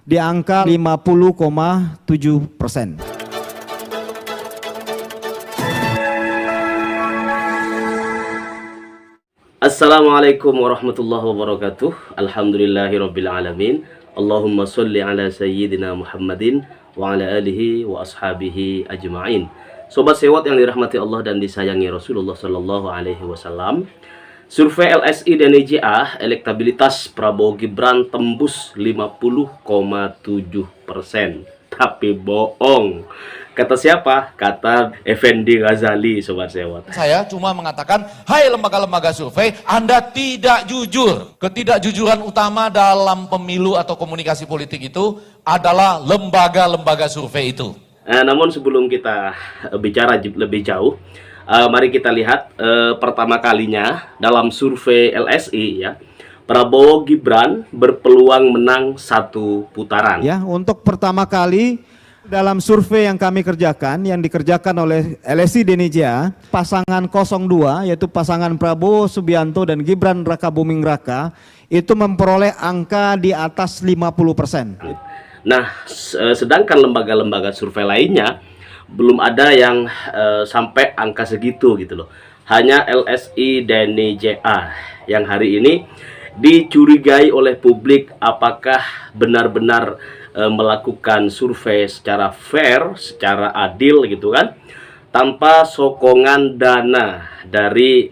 di angka 50,7%. Assalamualaikum warahmatullahi wabarakatuh. Alhamdulillahirrabbilalamin. Allahumma sholli ala sayyidina Muhammadin wa ala alihi wa ashabihi ajma'in. Sobat sewot yang dirahmati Allah dan disayangi Rasulullah Sallallahu Alaihi Wasallam, survei LSI dan EJA, elektabilitas Prabowo Gibran tembus 50,7%. Tapi bohong. Kata siapa? Kata Effendi Ghazali, Sobat Sewot. Saya cuma mengatakan, hai lembaga-lembaga survei, Anda tidak jujur. Ketidakjujuran utama dalam pemilu atau komunikasi politik itu adalah lembaga-lembaga survei itu. Namun sebelum kita bicara lebih jauh, mari kita lihat pertama kalinya dalam survei LSI ya, Prabowo Gibran berpeluang menang satu putaran. Ya, untuk pertama kali dalam survei yang kami kerjakan, yang dikerjakan oleh LSI dan EJA, pasangan 02 yaitu pasangan Prabowo Subianto dan Gibran Rakabuming Raka itu memperoleh angka di atas 50%. Nah, sedangkan lembaga-lembaga survei lainnya belum ada yang sampai angka segitu gitu loh. Hanya LSI dan EJA yang hari ini dicurigai oleh publik apakah benar-benar melakukan survei secara fair, secara adil gitu kan, tanpa sokongan dana dari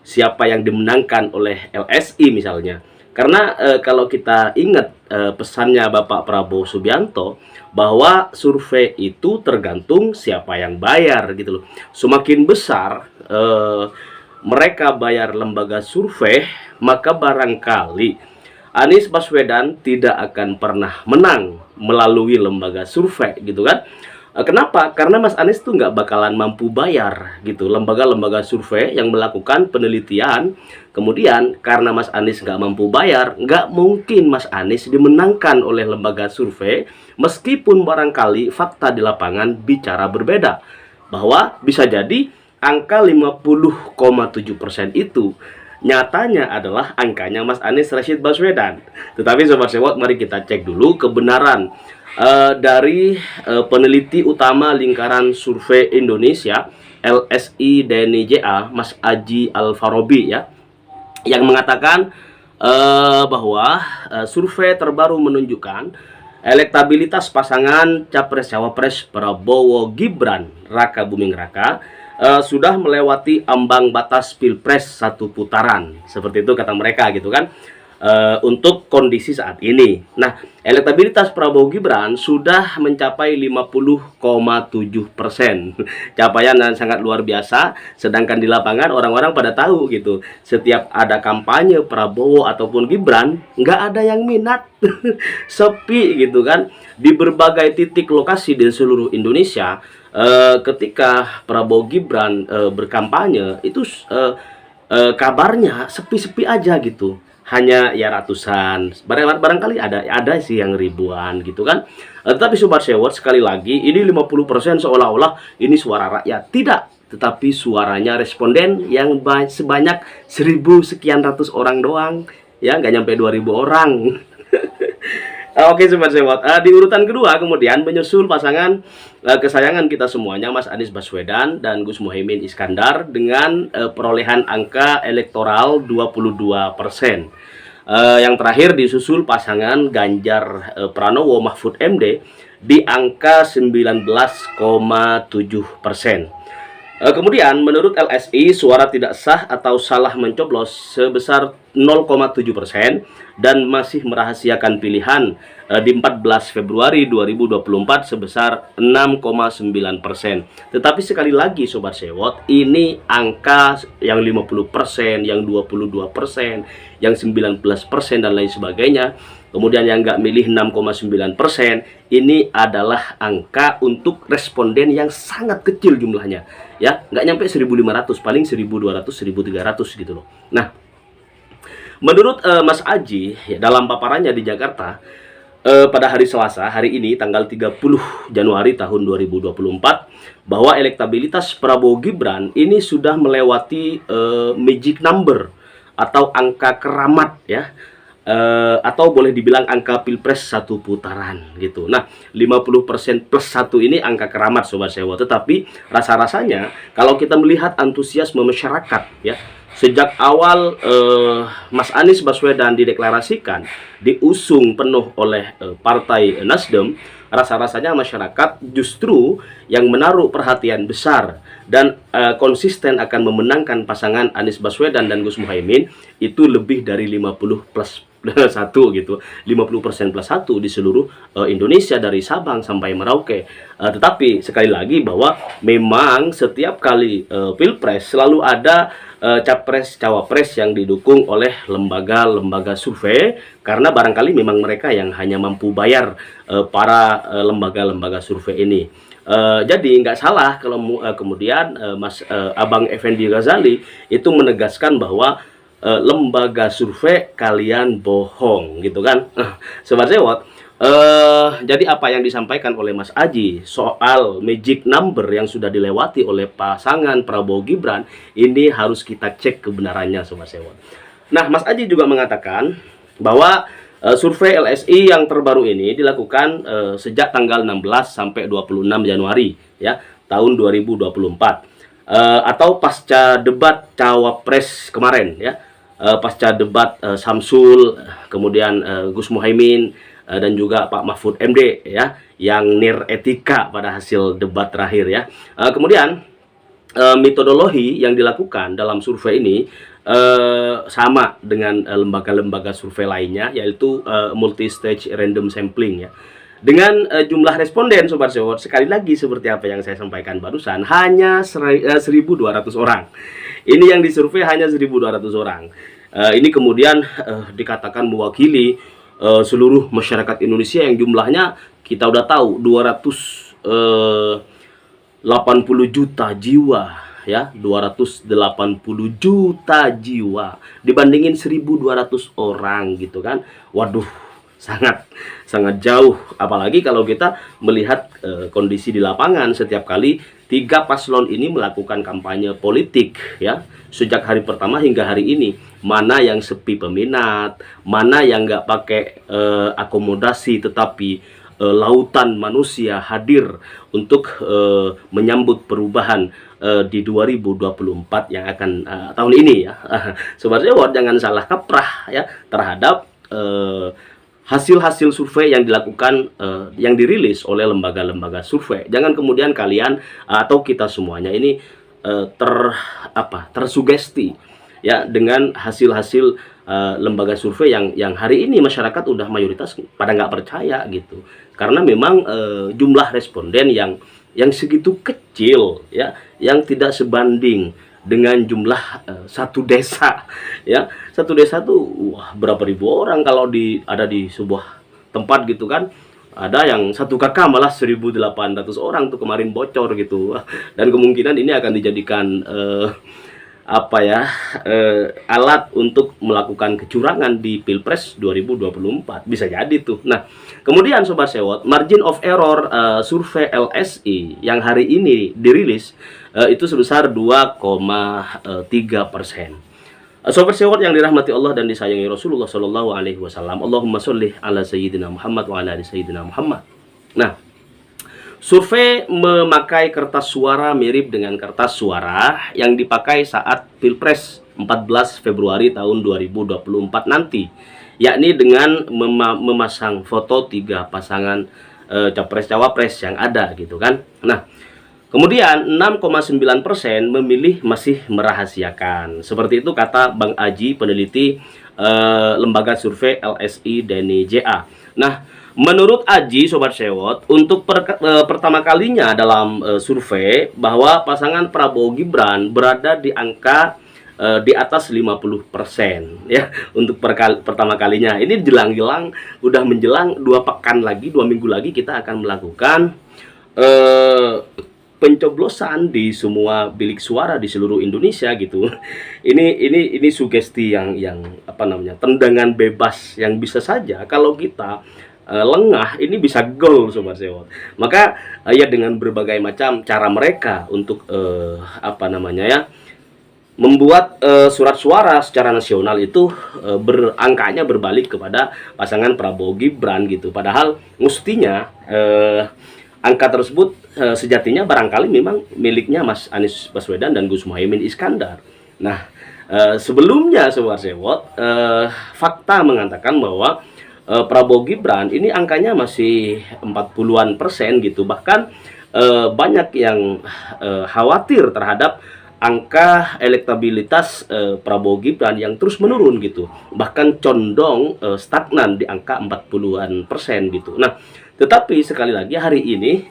siapa yang dimenangkan oleh LSI misalnya. Karena kalau kita ingat pesannya Bapak Prabowo Subianto bahwa survei itu tergantung siapa yang bayar gitu loh. Semakin besar mereka bayar lembaga survei, maka barangkali Anies Baswedan tidak akan pernah menang melalui lembaga survei gitu kan. Kenapa? Karena Mas Anies tuh nggak bakalan mampu bayar gitu lembaga-lembaga survei yang melakukan penelitian. Kemudian karena Mas Anies nggak mampu bayar, nggak mungkin Mas Anies dimenangkan oleh lembaga survei, meskipun barangkali fakta di lapangan bicara berbeda, bahwa bisa jadi angka 50,7% itu nyatanya adalah angkanya Mas Anies Rashid Baswedan. Tetapi Sobat Sewot, mari kita cek dulu kebenaran dari peneliti utama Lingkaran Survei Indonesia LSI dan EJA, Mas Aji Al-Farobi ya, yang mengatakan bahwa survei terbaru menunjukkan elektabilitas pasangan Capres-Cawapres Prabowo Gibran Rakabuming Raka sudah melewati ambang batas Pilpres satu putaran. Seperti itu kata mereka gitu kan, untuk kondisi saat ini. Nah, elektabilitas Prabowo Gibran sudah mencapai 50,7%. Capaian yang sangat luar biasa. Sedangkan di lapangan orang-orang pada tahu gitu, setiap ada kampanye Prabowo ataupun Gibran, nggak ada yang minat. Sepi gitu kan. Di berbagai titik lokasi di seluruh Indonesia, ketika Prabowo Gibran berkampanye itu kabarnya sepi-sepi aja gitu. Hanya ya ratusan, barangkali ada sih yang ribuan gitu kan. Tetapi Sobat Sewot, sekali lagi ini 50% seolah-olah ini suara rakyat. Tidak, tetapi suaranya responden yang sebanyak 1000 sekian ratus orang doang ya, nggak nyampe 2000 orang. Oke Sobat Sewot, di urutan kedua kemudian menyusul pasangan kesayangan kita semuanya, Mas Anies Baswedan dan Gus Muhaimin Iskandar dengan perolehan angka elektoral 22%. Yang terakhir disusul pasangan Ganjar Pranowo Mahfud MD di angka 19,7%. Kemudian menurut LSI suara tidak sah atau salah mencoblos sebesar 0,7% dan masih merahasiakan pilihan di 14 Februari 2024 sebesar 6,9%. Tetapi sekali lagi Sobat Sewot, ini angka yang 50%, yang 22%, yang 19% dan lain sebagainya. Kemudian yang nggak milih 6,9%, ini adalah angka untuk responden yang sangat kecil jumlahnya. Ya, nggak nyampe 1.500, paling 1.200, 1.300 gitu loh. Nah, menurut Mas Aji ya, dalam paparannya di Jakarta pada hari Selasa, hari ini tanggal 30 Januari tahun 2024, bahwa elektabilitas Prabowo Gibran ini sudah melewati magic number atau angka keramat ya. atau boleh dibilang angka pilpres satu putaran gitu. Nah, 50% plus 1 ini angka keramat Sobat Sewo. Tetapi rasa-rasanya kalau kita melihat antusiasme masyarakat ya, sejak awal Mas Anies Baswedan dideklarasikan, diusung penuh oleh Partai Nasdem, rasa-rasanya masyarakat justru yang menaruh perhatian besar dan konsisten akan memenangkan pasangan Anies Baswedan dan Gus Muhaimin itu lebih dari 50 plus 1 gitu, 50% plus 1 di seluruh Indonesia dari Sabang sampai Merauke. Tetapi sekali lagi bahwa memang setiap kali pilpres selalu ada capres cawapres yang didukung oleh lembaga-lembaga survei, karena barangkali memang mereka yang hanya mampu bayar para lembaga-lembaga survei ini. Jadi nggak salah kalau kemudian Abang Effendi Ghazali itu menegaskan bahwa lembaga survei kalian bohong gitu kan. Sobat Sewot, jadi apa yang disampaikan oleh Mas Aji soal magic number yang sudah dilewati oleh pasangan Prabowo Gibran, ini harus kita cek kebenarannya Sobat Sewot. Nah, Mas Aji juga mengatakan bahwa survei LSI yang terbaru ini dilakukan sejak tanggal 16 sampai 26 Januari ya, tahun 2024. Atau pasca debat cawapres kemarin ya, pasca debat Samsul, kemudian Gus Muhaimin dan juga Pak Mahfud MD ya, yang nir etika pada hasil debat terakhir ya. Kemudian metodologi yang dilakukan dalam survei ini sama dengan lembaga-lembaga survei lainnya, yaitu multi-stage random sampling ya. Dengan jumlah responden Sobat Sewot, sekali lagi seperti apa yang saya sampaikan barusan, hanya 1.200 orang. Ini yang disurvei hanya 1.200 orang. Ini kemudian dikatakan mewakili seluruh masyarakat Indonesia yang jumlahnya kita udah tahu 280 juta jiwa ya, 280 juta jiwa dibandingin 1.200 orang gitu kan. Waduh, sangat jauh, apalagi kalau kita melihat kondisi di lapangan setiap kali 3 paslon ini melakukan kampanye politik ya, sejak hari pertama hingga hari ini, mana yang sepi peminat, mana yang nggak pakai akomodasi tetapi lautan manusia hadir untuk menyambut perubahan di 2024 yang akan tahun ini ya. Sobat Sewot, jangan salah kaprah ya terhadap hasil-hasil survei yang dilakukan, yang dirilis oleh lembaga-lembaga survei. Jangan kemudian kalian atau kita semuanya ini tersugesti ya dengan hasil-hasil lembaga survei yang hari ini masyarakat udah mayoritas pada nggak percaya gitu, karena memang jumlah responden yang segitu kecil ya, yang tidak sebanding dengan jumlah satu desa ya. Satu desa tuh berapa ribu orang kalau ada di sebuah tempat gitu kan. Ada yang 1 KK malah 1.800 orang tuh kemarin bocor gitu. Dan kemungkinan ini akan dijadikan alat untuk melakukan kecurangan di Pilpres 2024. Bisa jadi tuh. Nah, kemudian Sobat Sewot, margin of error survei LSI yang hari ini dirilis itu sebesar 2,3%. Sobat Sewot yang dirahmati Allah dan disayangi Rasulullah Shallallahu Alaihi Wasallam, Allahumma sholli ala Sayyidina Muhammad wa ala ali Sayyidina Muhammad. Nah, survei memakai kertas suara mirip dengan kertas suara yang dipakai saat Pilpres 14 Februari tahun 2024 nanti, yakni dengan memasang foto 3 pasangan capres-cawapres yang ada gitu kan. Nah, kemudian 6,9% memilih masih merahasiakan. Seperti itu kata Bang Aji, peneliti lembaga survei LSI Denny JA. Nah, menurut Aji Sobat Sewot, untuk pertama kalinya dalam survei bahwa pasangan Prabowo Gibran berada di angka di atas 50% ya, untuk pertama kalinya. Ini jelang-jelang udah menjelang 2 pekan lagi, 2 minggu lagi kita akan melakukan pencoblosan di semua bilik suara di seluruh Indonesia gitu. Ini sugesti yang tendangan bebas yang bisa saja kalau kita lengah ini bisa gol Sobat Sewot. Maka ya dengan berbagai macam cara mereka untuk membuat surat suara secara nasional itu angkanya berbalik kepada pasangan Prabowo Gibran gitu. Padahal mestinya angka tersebut sejatinya barangkali memang miliknya Mas Anies Baswedan dan Gus Muhaimin Iskandar. Nah, sebelumnya Sobat Sewot, fakta mengatakan bahwa Prabowo Gibran ini angkanya masih 40-an% gitu. Bahkan banyak yang khawatir terhadap angka elektabilitas Prabowo Gibran yang terus menurun gitu, bahkan condong stagnan di angka 40-an% gitu. Nah, tetapi sekali lagi hari ini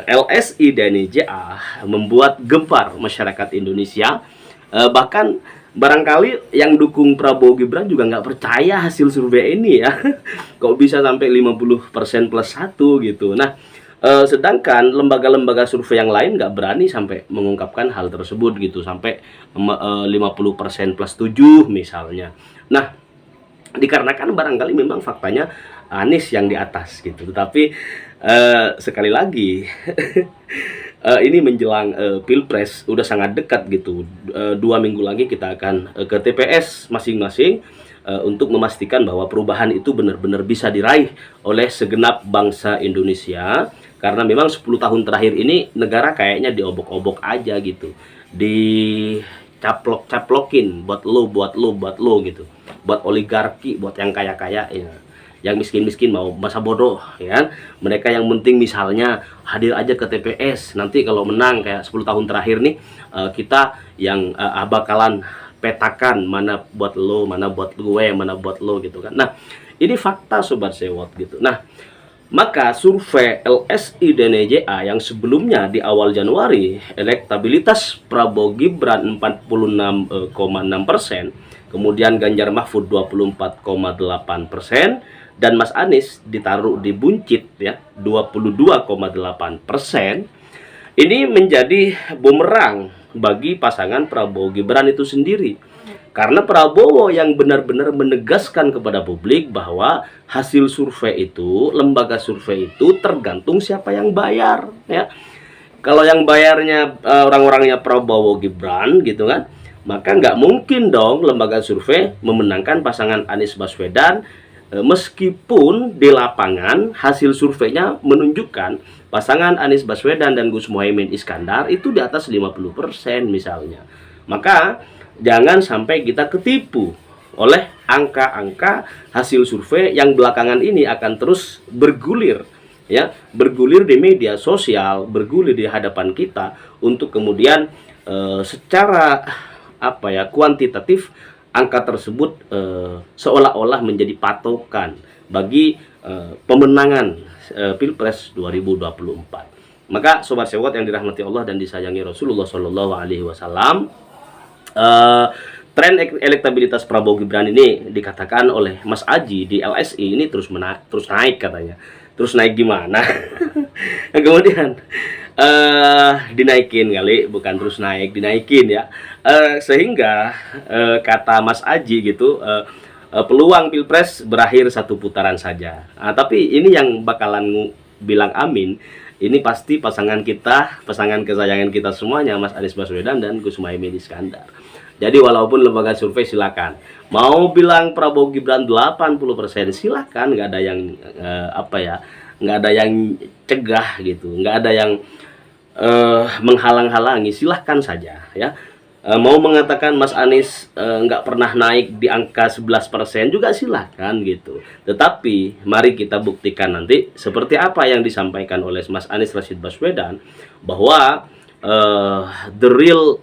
LSI dan JA membuat gempar masyarakat Indonesia, bahkan barangkali yang dukung Prabowo Gibran juga nggak percaya hasil survei ini ya. Kok bisa sampai 50% plus 1 gitu. Nah, sedangkan lembaga-lembaga survei yang lain nggak berani sampai mengungkapkan hal tersebut gitu, sampai 50% plus 7 misalnya. Nah, dikarenakan barangkali memang faktanya Anies yang di atas gitu. Tetapi sekali lagi ini menjelang Pilpres udah sangat dekat gitu. 2 minggu lagi kita akan ke TPS masing-masing untuk memastikan bahwa perubahan itu benar-benar bisa diraih oleh segenap bangsa Indonesia. Karena memang 10 tahun terakhir ini negara kayaknya diobok-obok aja gitu, dicaplok-caplokin buat lo gitu, buat oligarki, buat yang kaya-kaya ya. Yang miskin-miskin mau masa bodoh ya. Mereka yang penting misalnya hadir aja ke TPS, nanti kalau menang kayak 10 tahun terakhir nih, kita yang bakalan petakan mana buat lo, mana buat gue, mana buat lo gitu kan. Nah, ini fakta Sobat Sewot gitu. Nah, maka survei LSI dan JA yang sebelumnya di awal Januari elektabilitas Prabowo Gibran 46,6%, kemudian Ganjar Mahfud 24,8%, dan Mas Anies ditaruh di buncit ya 22,8%. Ini menjadi bumerang bagi pasangan Prabowo Gibran itu sendiri. Karena Prabowo yang benar-benar menegaskan kepada publik bahwa hasil survei itu, lembaga survei itu tergantung siapa yang bayar ya. Kalau yang bayarnya orang-orangnya Prabowo Gibran gitu kan, maka nggak mungkin dong lembaga survei memenangkan pasangan Anies Baswedan, meskipun di lapangan hasil surveinya menunjukkan pasangan Anies Baswedan dan Gus Muhaimin Iskandar itu di atas 50% misalnya. Maka jangan sampai kita ketipu oleh angka-angka hasil survei yang belakangan ini akan terus bergulir ya, bergulir di media sosial, bergulir di hadapan kita untuk kemudian secara kuantitatif angka tersebut seolah-olah menjadi patokan bagi pemenangan Pilpres 2024. Maka Sobat Sewot yang dirahmati Allah dan disayangi Rasulullah Shallallahu Alaihi Wasallam, tren elektabilitas Prabowo Gibran ini dikatakan oleh Mas Aji di LSI ini terus naik katanya. Terus naik gimana? Kemudian dinaikin kali, bukan terus naik, dinaikin ya. Sehingga kata Mas Aji gitu, peluang Pilpres berakhir 1 putaran saja. Tapi ini yang bakalan bilang amin, ini pasti pasangan kita, pasangan kesayangan kita semuanya, Mas Anies Baswedan dan Gus Muhaimin Iskandar. Jadi walaupun lembaga survei silakan mau bilang Prabowo Gibran 80%, silakan, nggak ada yang nggak ada yang cegah gitu, nggak ada yang menghalang-halangi, silahkan saja ya. Mau mengatakan Mas Anies nggak pernah naik di angka 11% juga silahkan gitu. Tetapi mari kita buktikan nanti seperti apa yang disampaikan oleh Mas Anies Rashid Baswedan, bahwa the real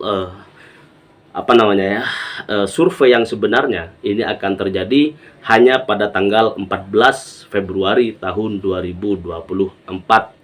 survei yang sebenarnya ini akan terjadi hanya pada tanggal 14 Februari tahun 2024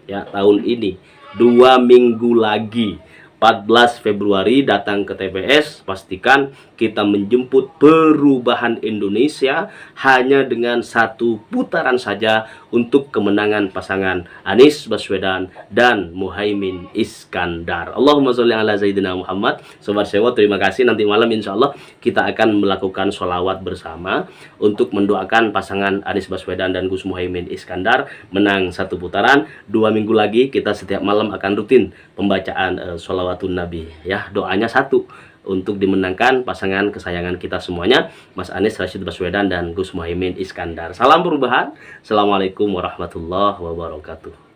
ya, tahun ini. 2 minggu lagi, 14 Februari datang ke TPS, pastikan kita menjemput perubahan Indonesia hanya dengan 1 putaran saja untuk kemenangan pasangan Anies Baswedan dan Muhaimin Iskandar. Allahumma sholli ala Sayyidina Muhammad. Sobat Sewot, terima kasih. Nanti malam insya Allah kita akan melakukan sholawat bersama untuk mendoakan pasangan Anies Baswedan dan Gus Muhaimin Iskandar menang 1 putaran. 2 minggu lagi kita setiap malam akan rutin pembacaan sholawatun Nabi ya. Doanya 1, untuk dimenangkan pasangan kesayangan kita semuanya, Mas Anies Rashid Baswedan dan Gus Muhaimin Iskandar. Salam perubahan. Assalamualaikum warahmatullahi wabarakatuh.